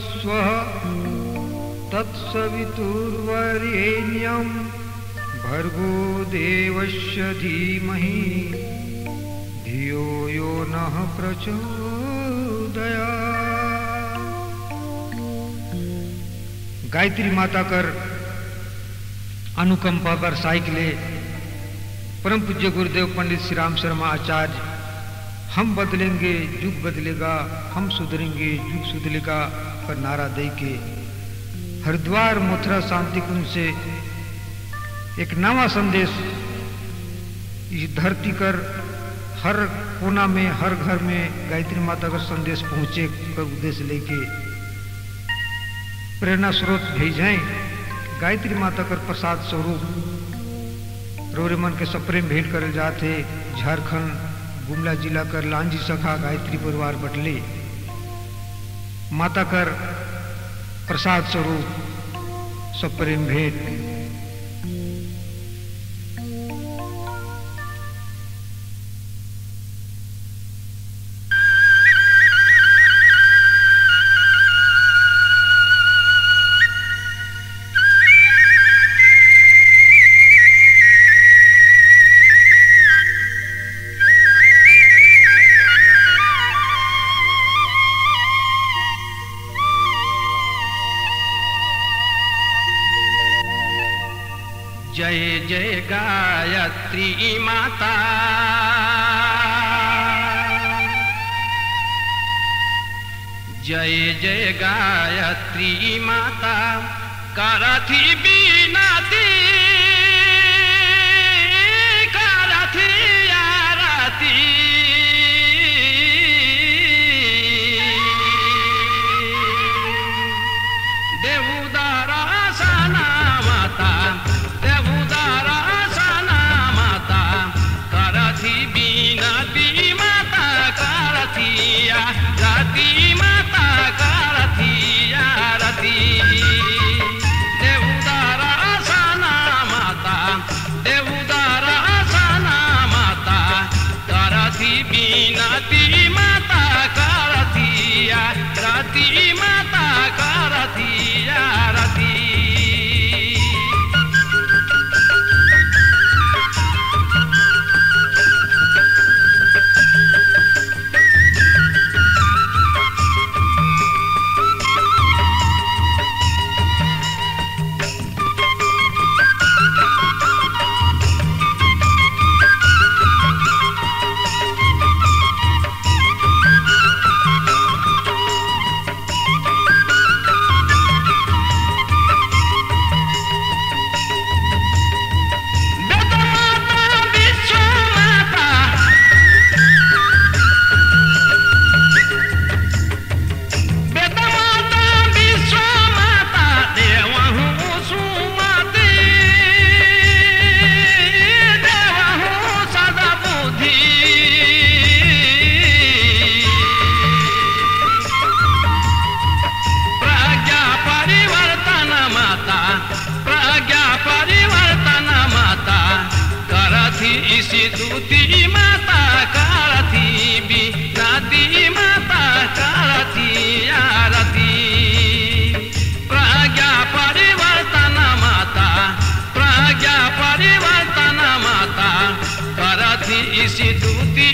स्वः तत्सवितुर्वरेण्यं भर्गो देवस्य धीमहि धियो यो नः प्रचोदयात्। गायत्री माता कर अनुकंपा पर साइकिले परम पूज्य गुरुदेव पंडित श्री राम शर्मा आचार्य हम बदलेंगे युग बदलेगा, हम सुधरेंगे युग सुधरेगा पर नारा दे के हरिद्वार मथुरा शांति कुंज से एक नवा संदेश इस धरती कर हर कोना में हर घर में गायत्री माता का संदेश पहुंचे का उद्देश्य लेके प्रेरणा स्रोत भेजें। गायत्री माता कर प्रसाद स्वरूप रोरे मन के सप्रेम भेंट कर जाते झारखंड गुमला जिला कर लांजी सखा गायत्री परिवार बटले माता कर प्रसाद स्वरूप सप्रेम भेंट। जय जय गायत्री माता, जय जय गायत्री माता, करथी बिनती करथी आरती। देवुदारा सना माता, रति माता करथी आरती। देवुदारा सना माता, देवुदारा सना माता, करथी बिनती माता करथी रति माता करथी आरती। इसी दूती माता करथी बिनती माता करथी आरती। प्रज्ञा परिवर्तन माता, प्रज्ञा परिवर्तन माता करथी इसी दूती